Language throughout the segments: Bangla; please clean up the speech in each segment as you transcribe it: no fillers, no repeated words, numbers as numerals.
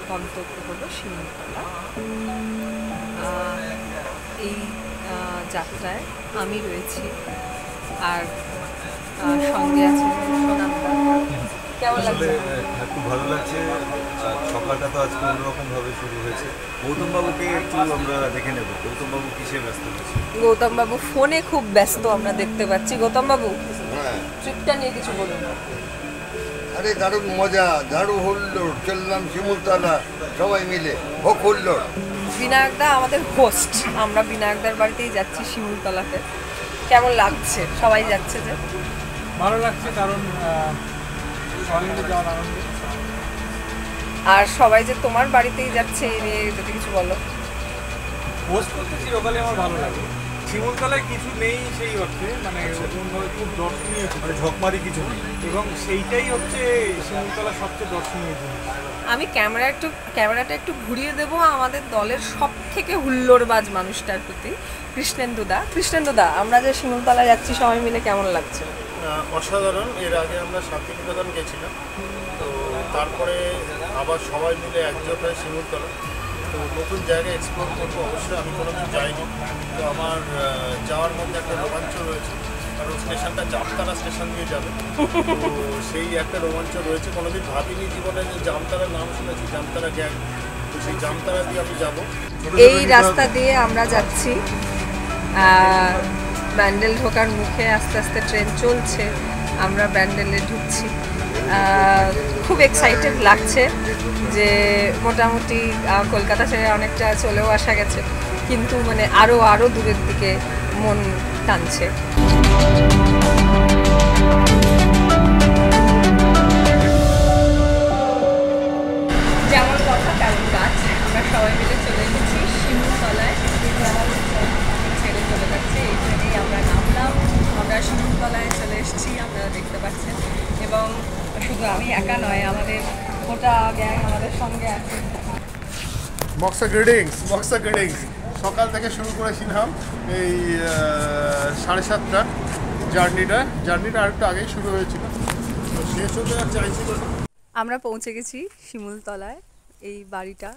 গন্তব্য হলো শিমুলতলা। এই যাত্রায় আমি রয়েছি আর সঙ্গে আছে সোনামদা। কেমন লাগছে? খুব ভালো লাগছে। সকালটা তো আজকে অন্যরকমভাবে শুরু হয়েছে। গৌতম বাবুকে একটু আমরা দেখে নেব। গৌতম বাবু কিসে ব্যস্ত রয়েছে? গৌতম বাবু ফোনে খুব ব্যস্ত আমরা দেখতে পাচ্ছি। গৌতম বাবু, ট্রিপটা নিয়ে কিছু বলুন। আরে দারুণ মজা, দারুণ হুল্লোড়, চললাম শিমুলতলা সবাই মিলে, হোক হুল্লোড়। বিনায়কদা আমাদের হোস্ট, আমরা বিনায়কদার বাড়িতেই যাচ্ছি শিমুলতলাতে। কেমন লাগছে? সবাই যাচ্ছে যে ভালো লাগছে, কারণ সবাই মিলে যাওয়ার আনন্দ। আর সবাই যে তোমার বাড়িতেই যাচ্ছে এই নিয়ে যদি কিছু বলো। হোস্ট করতে চিরকালে আমার ভালো লাগে। শিমুলতলায় কিছু নেই সেই অর্থে, মানে খুব দর্শনীয়, মানে ঝকমারি কিছু নেই, এবং সেইটাই হচ্ছে শিমুলতলার সবচেয়ে দর্শনীয় জিনিস। আমি ক্যামেরাটা একটু ঘুরিয়ে দেবো আমাদের দলের সব থেকে হুল্লোড়বাজ মানুষটার প্রতি, কৃষ্ণেন্দুদা। আমরা যে শিমুলতলায় যাচ্ছি সবাই মিলে, কেমন লাগছে? অসাধারণ। এর আগে আমরা শান্তিনিকেতন গেছিলাম, তো তারপরে আবার সবাই মিলে একজোট হয়ে শিমুলতলা, তো নতুন জায়গায় এক্সপ্লোর করবো। অবশ্যই আমি কোনোদিন যাইনি, তো আমার যাওয়ার মধ্যে একটা রোমাঞ্চ রয়েছে, কারণ স্টেশনটা জামতারা স্টেশন দিয়ে যাবে, তো সেই একটা রোমাঞ্চ রয়েছে। কোনোদিন ভাবিনি জীবনে যে জামতারার নাম শুনেছি, জামতারা গ্যাং, তো সেই জামতারা দিয়ে আমি যাবো। এই রাস্তা দিয়ে আমরা যাচ্ছি, ব্যান্ডেল ঢোকার মুখে আস্তে আস্তে ট্রেন চলছে, আমরা ব্যান্ডেলে ঢুকছি। খুব এক্সাইটেড লাগছে যে মোটামুটি কলকাতা ছেড়ে অনেকটা চলেও আসা গেছে, কিন্তু মানে আরও দূরের দিকে মন টানছে। যেমন কথা তেমন কাজ, আমরা সবাই মিলে চলে এসেছি শিমুলতলায়। ছেড়ে চলে যাচ্ছে, এই ট্রেনেই আমরা নামলাম, আমরা শিমুলতলায় চলে এসেছি, আপনারা দেখতে পাচ্ছেন। এবং শুধু আমি একা নয়, আমাদের গোটা গ্যাং আমাদের সঙ্গে আছে। বক্সা গ্রিডিংস। সকাল থেকে শুরু করেছিলাম এই 7:30টার জার্নিটা আরেকটু আগেই শুরু হয়েছিল, তো শেষ হতে আর চাইছিল না। আমরা পৌঁছে গেছি শিমুলতলায়। এই বাড়িটা,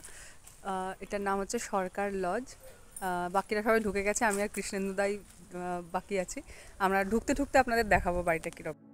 এটার নাম হচ্ছে সরকার লজ। বাকিরা সবাই ঢুকে গেছে, আমি আর কৃষ্ণেন্দুদাই বাকি আছি। আমরা ঢুকতে আপনাদের দেখাবো বাড়িটা কীরকম।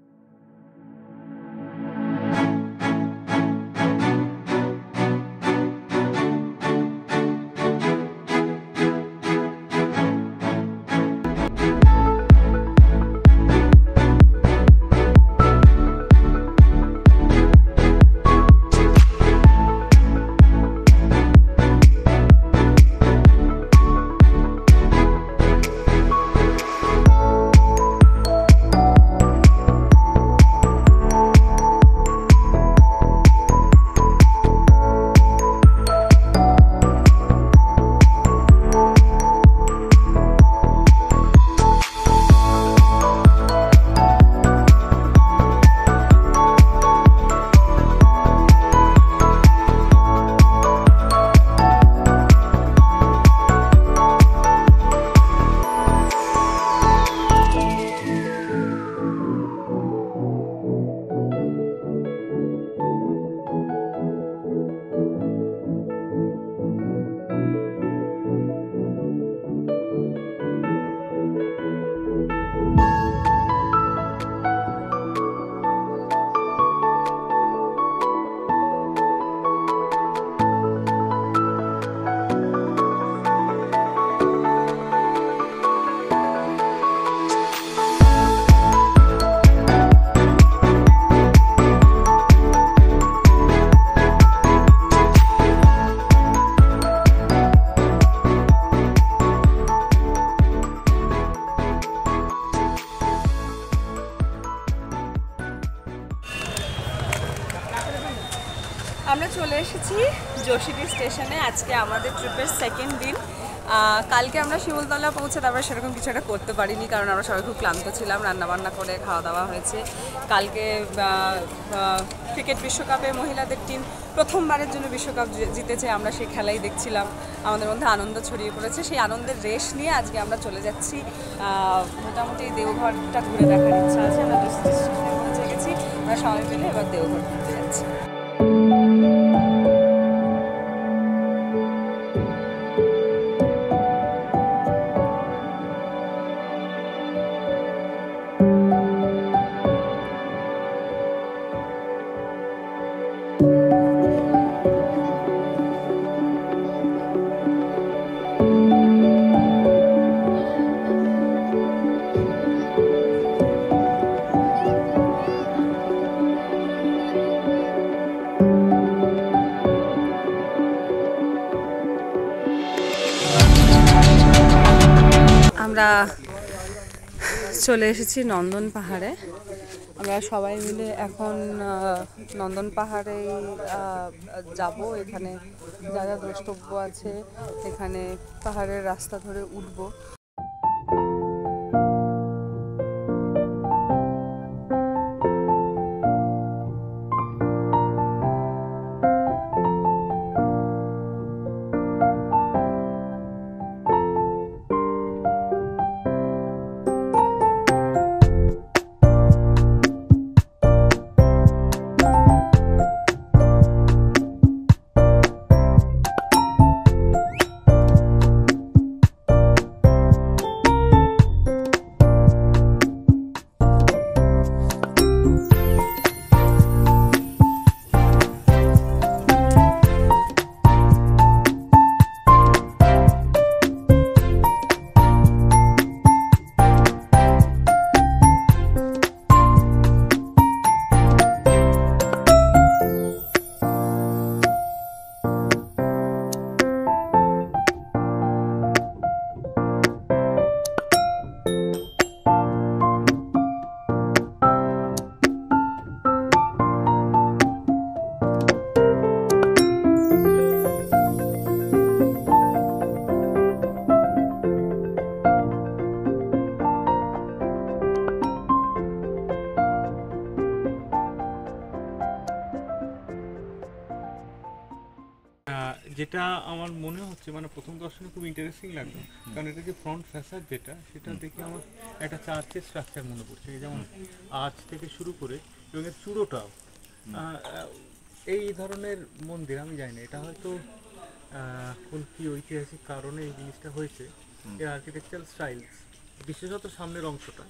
আমরা চলে এসেছি যোশীটি স্টেশনে। আজকে আমাদের ট্রিপের সেকেন্ড দিন। কালকে আমরা শিমুলতলা পৌঁছে তারপরে সেরকম কিছু একটা করতে পারিনি, কারণ আমরা সবাই খুব ক্লান্ত ছিলাম। রান্নাবান্না করে খাওয়া দাওয়া হয়েছে। কালকে ক্রিকেট বিশ্বকাপে মহিলাদের টিম প্রথমবারের জন্য বিশ্বকাপ জিতেছে, আমরা সেই খেলাই দেখছিলাম। আমাদের মধ্যে আনন্দ ছড়িয়ে পড়েছে। সেই আনন্দের রেশ নিয়ে আজকে আমরা চলে যাচ্ছি। মোটামুটি দেওঘরটা ঘুরে দেখার ইচ্ছা আছে। আমরা যোশীটি স্টেশনে পৌঁছে গেছি, আমরা সবাই মিলে এবার দেওঘর ঘুরতে যাচ্ছি। চলে এসেছি নন্দন পাহাড়ে। আমরা সবাই মিলে এখন নন্দন পাহাড়ে যাব। এখানে যা যা দ্রষ্টব্য আছে, এখানে পাহাড়ের রাস্তা ধরে উঠবো। যেটা আমার মনে হচ্ছে মানে প্রথম দর্শনে খুব ইন্টারেস্টিং লাগলো, কারণ এটা যে ফ্রন্ট ফ্যাসাড যেটা সেটা দেখে আমার একটা চার্চের স্ট্রাকচার মনে পড়ছে, যেমন আর্চ থেকে শুরু করে এবং এর চূড়োটাও এই ধরনের মন্দির আমি জানি না এটা হয়তো কোন কি ঐতিহাসিক কারণে এই জিনিসটা হয়েছে। এর আর্কিটেকচারাল স্টাইলস বিশেষত সামনের অংশটা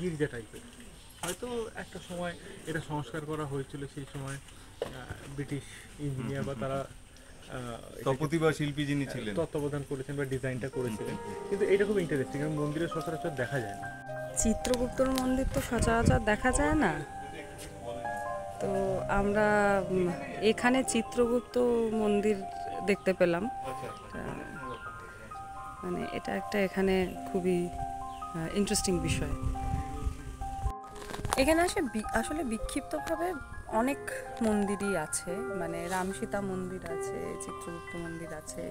গির্জা টাইপের, হয়তো একটা সময় এটা সংস্কার করা হয়েছিল, সেই সময় ব্রিটিশ ইঞ্জিনিয়ার বা তারা স্থপতি বা শিল্পী যিনি ছিলেন তত্ত্বাবধান করেছেন বা ডিজাইনটা করেছিলেন। কিন্তু এটা খুব ইন্টারেস্টিং, কারণ মন্দিরে সচরাচর দেখা যায় না। চিত্রগুপ্তর মন্দির তো সচরাচর দেখা যায় না, তো আমরা এখানে চিত্রগুপ্ত মন্দির দেখতে পেলাম। মানে এটা একটা এখানে খুবই ইন্টারেস্টিং বিষয়। এখানে আসলে বিক্ষিপ্তভাবে অনেক মন্দিরই আছে, মানে রামসীতা মন্দির আছে, চিত্রগুপ্ত মন্দির আছে,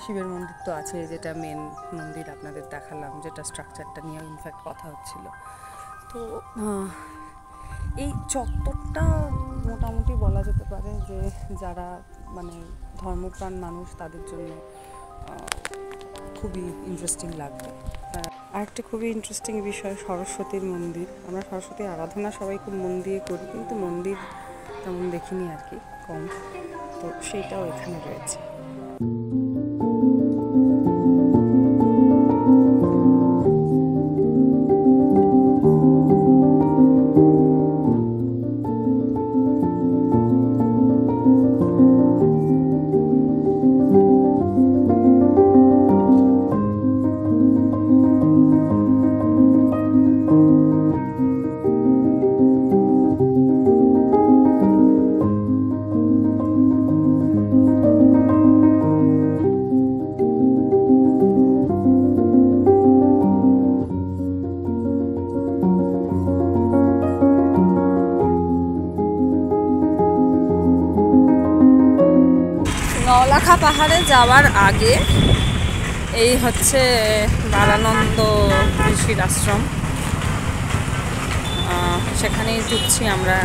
শিবের মন্দির তো আছে, যেটা মেন মন্দির আপনাদের দেখালাম, যেটা স্ট্রাকচারটা নিয়ে ইনফ্যাক্ট কথা হচ্ছিল। তো এই চত্বরটা মোটামুটি বলা যেতে পারে যে যারা মানে ধর্মপ্রাণ মানুষ তাদের জন্য খুবই ইন্টারেস্টিং লাগবে। আরেকটা খুবই ইন্টারেস্টিং বিষয় সরস্বতীর মন্দির। আমরা সরস্বতীর আরাধনা সবাই খুব মন দিয়ে করি, কিন্তু মন্দির তেমন দেখিনি আর কি, কম, তো সেইটাও এখানে রয়েছে। নওলাখা পাহাড়ে যাওয়ার আগে এই হচ্ছে বারানন্দ ঋষির আশ্রম, সেখানেই ঢুকছি আমরা।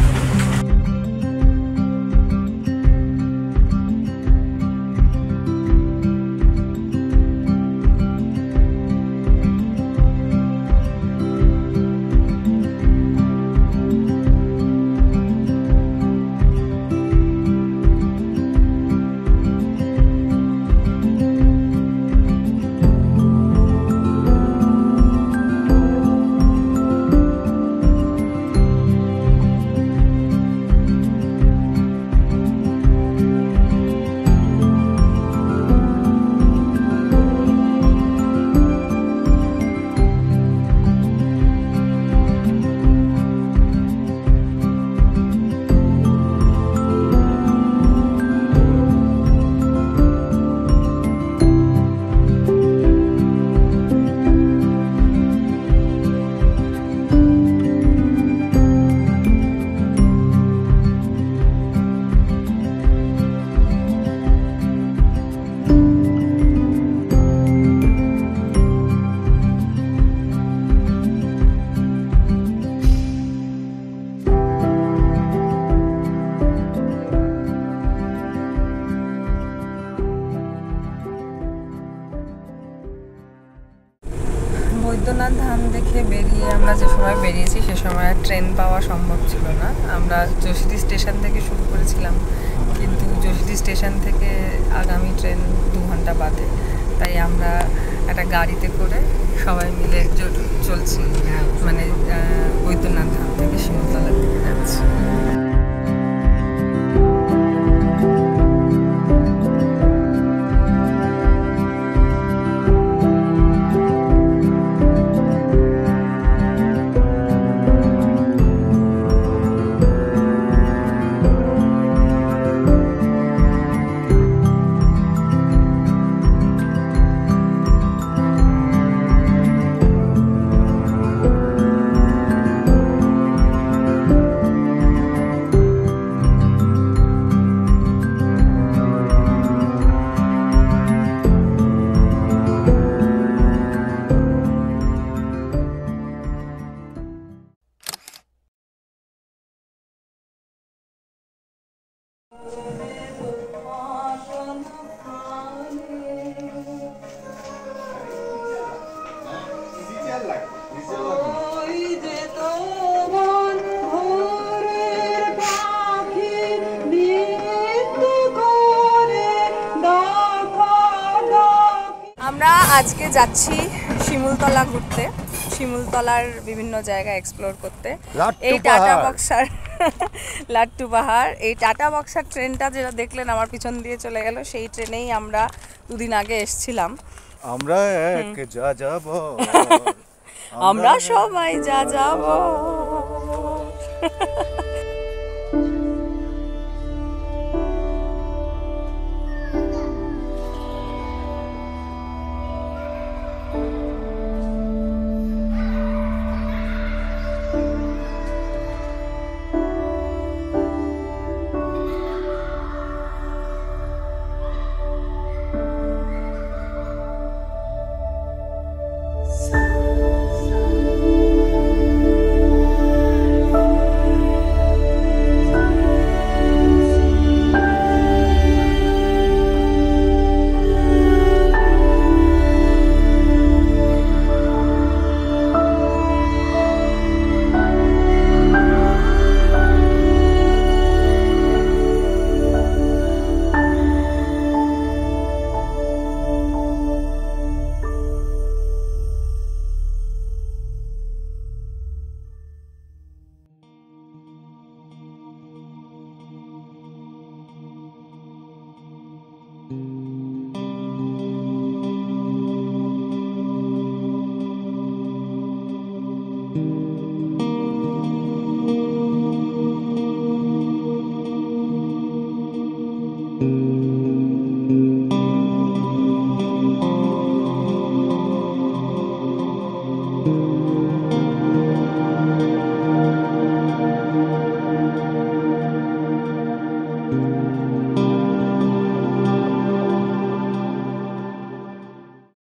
সময় আর ট্রেন পাওয়া সম্ভব ছিল না। আমরা যোশীটি স্টেশন থেকে শুরু করেছিলাম, কিন্তু যোশীটি স্টেশন থেকে আগামী ট্রেন 2 ঘন্টা বাদে, তাই আমরা একটা গাড়িতে করে সবাই মিলে চলছি, মানে বৈদ্যনাথ ধাম থেকে শিমুলতলার দিকে যাচ্ছি। আমরা আজকে যাচ্ছি শিমুলতলা ঘুরতে, শিমুলতলার বিভিন্ন জায়গা এক্সপ্লোর করতে। এই টাটা বক্সার লাট্টু পাহাড়, এই টাটা বক্সার ট্রেনটা যেটা দেখলেন আমার পিছন দিয়ে চলে গেল, সেই ট্রেনেই আমরা 2 দিন আগে এসেছিলাম। আমরা এক যা যাব, আমরা সবাই যা যাব।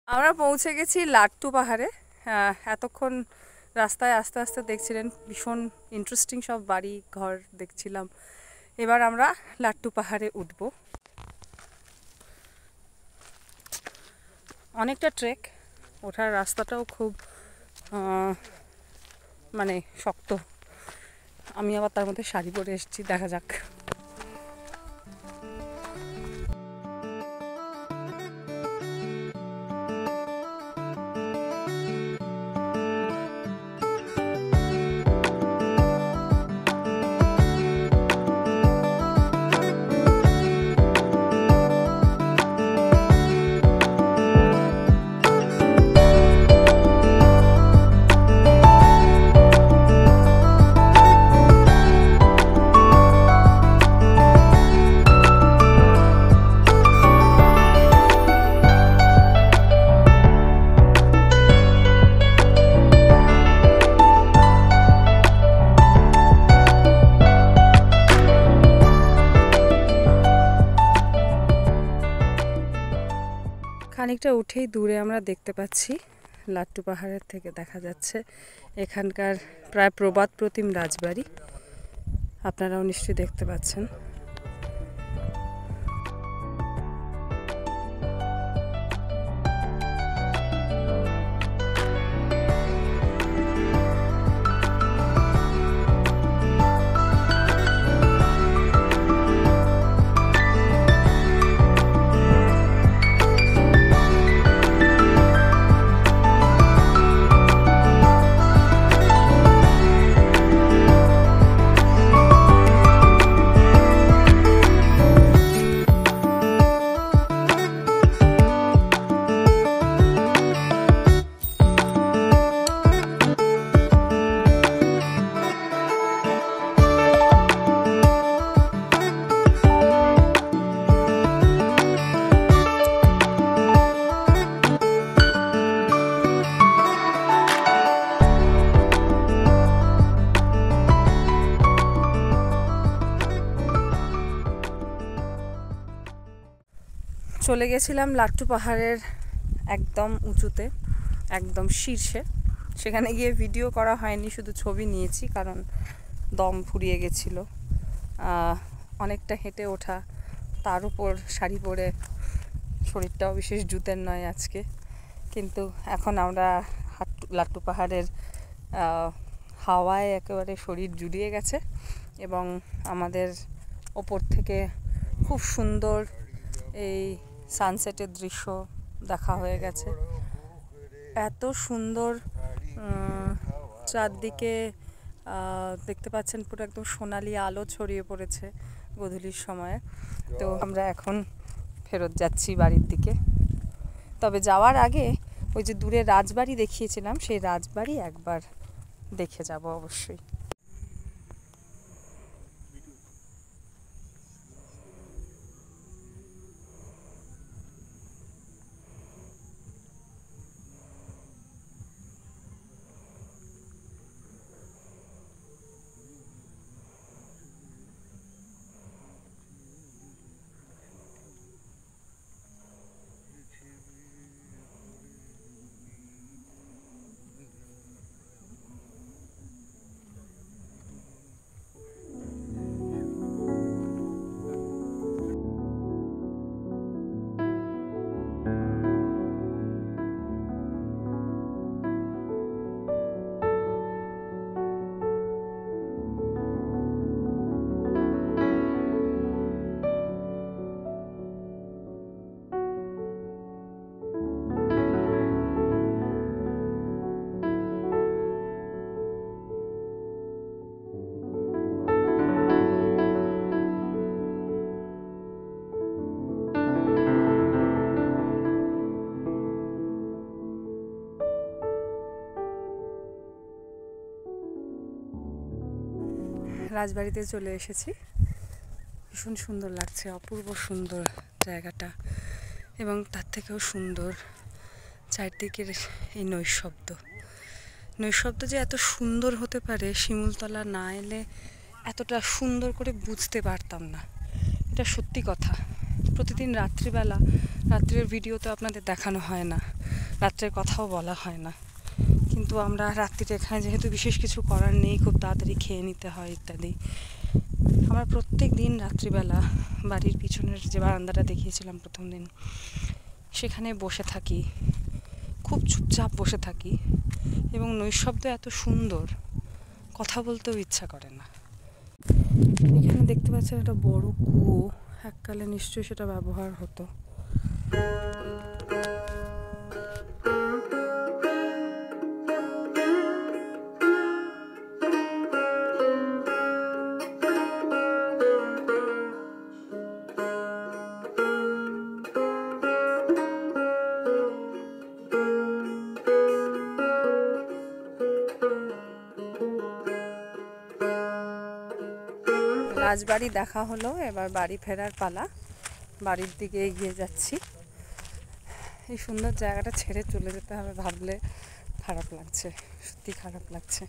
আমরা পৌঁছে গেছি লাট্টু পাহাড়ে। এতক্ষণ রাস্তায় আস্তে আস্তে দেখছিলেন ভীষণ ইন্টারেস্টিং সব বাড়ি ঘর দেখছিলাম। এবার আমরা লাট্টু পাহাড়ে উঠব। অনেকটা ট্রেক, ওঠার রাস্তাটাও খুব মানে শক্ত। আমি আবার তার মধ্যে শাড়ি পরে এসেছি, দেখা যাক। খানিকটা উঠেই দূরে আমরা দেখতে পাচ্ছি লাট্টু পাহাড়ের থেকে দেখা যাচ্ছে এখানকার প্রায় প্রবাদ প্রতিম রাজবাড়ি। আপনারাও নিশ্চয়ই দেখতে পাচ্ছেন। চলে গেছিলাম লাট্টু পাহাড়ের একদম উঁচুতে, একদম শীর্ষে। সেখানে গিয়ে ভিডিও করা হয়নি, শুধু ছবি নিয়েছি, কারণ দম ফুরিয়ে গেছিলো। অনেকটা হেঁটে ওঠা, তার উপর শাড়ি পরে, শরীরটাও বিশেষ জুতের নয় আজকে। কিন্তু এখন আমরা লাট্টু পাহাড়ের হাওয়ায় একেবারে শরীর জুড়িয়ে গেছে এবং আমাদের ওপর থেকে খুব সুন্দর এই সানসেটের দৃশ্য দেখা হয়ে গেছে। এত সুন্দর চারদিকে দেখতে পাচ্ছেন, পুরো একদম সোনালি আলো ছড়িয়ে পড়েছে গোধূলির সময়ে। তো আমরা এখন ফেরত যাচ্ছি বাড়ির দিকে। তবে যাওয়ার আগে ওই যে দূরে রাজবাড়ি দেখিয়েছিলাম, সেই রাজবাড়ি একবার দেখে যাব অবশ্যই। রাজবাড়িতে চলে এসেছি। ভীষণ সুন্দর লাগছে, অপূর্ব সুন্দর জায়গাটা, এবং তার থেকেও সুন্দর চারদিকের এই নৈশব্দ যে এত সুন্দর হতে পারে, শিমুলতলা না এলে এতটা সুন্দর করে বুঝতে পারতাম না। এটা সত্যি কথা। প্রতিদিন রাত্রিবেলা, রাত্রের ভিডিও তো আপনাদের দেখানো হয় না, রাত্রের কথাও বলা হয় না, কিন্তু আমরা রাত্রিতে এখানে যেহেতু বিশেষ কিছু করার নেই, খুব তাড়াতাড়ি খেয়ে নিতে হয় ইত্যাদি, আমরা প্রত্যেক দিন রাত্রিবেলা বাড়ির পিছনের যে বারান্দাটা দেখিয়েছিলাম প্রথম দিন, সেখানে বসে থাকি, খুব চুপচাপ বসে থাকি, এবং নৈশব্দ এত সুন্দর, কথা বলতেও ইচ্ছা করে না। এখানে দেখতে পাচ্ছেন একটা বড় কুয়ো, এককালে নিশ্চয়ই সেটা ব্যবহার হতো। রাজবাড়ি দেখা হলো, এবার বাড়ি ফেরার পালা। বাড়ির দিকে এগিয়ে যাচ্ছি। এই সুন্দর জায়গাটা ছেড়ে চলে যেতে হবে ভাবলে খারাপ লাগছে, সত্যি খারাপ লাগছে।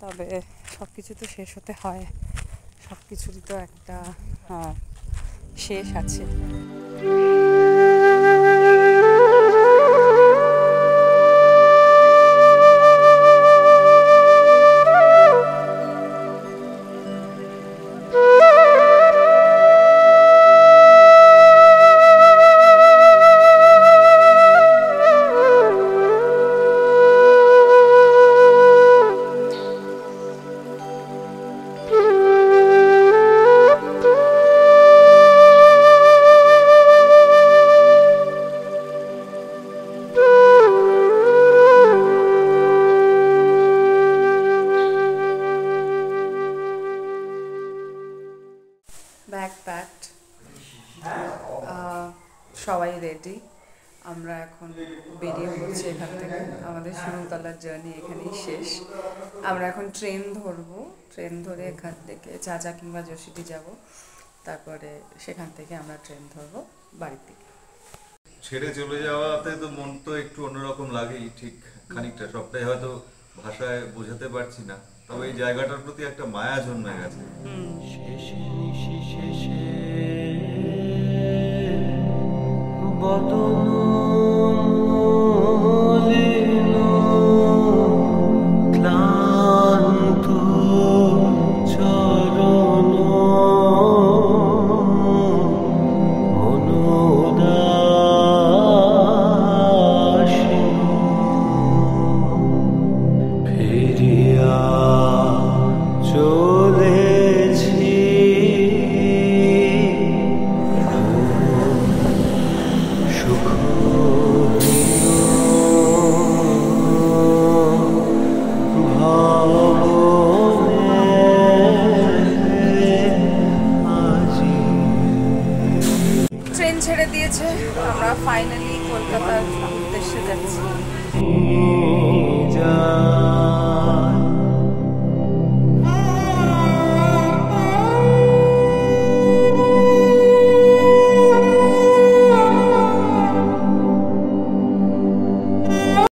তবে সব কিছু তো শেষ হতে হয়, সব কিছুরই তো একটা শেষ আছে। ব্যাগ প্যাকড, সবাই রেডি। আমরা এখন বেরিয়ে পড়ছি এখান থেকে। আমাদের শিমুলতলার জার্নি এখানেই শেষ। আমরা এখন ট্রেন ধরবো, ট্রেন ধরে এখান থেকে চাচা কিংবা যশিটি যাব, তারপরে সেখান থেকে আমরা ট্রেন ধরবো বাড়ির দিকে। ছেড়ে চলে যাওয়াতে তো মন তো একটু অন্যরকম লাগেই, ঠিক খানিকটা, সবটাই হয়তো ভাষায় বোঝাতে পারছি না, তবে এই জায়গাটার প্রতি একটা মায়া জন্মে গেছে। বদনু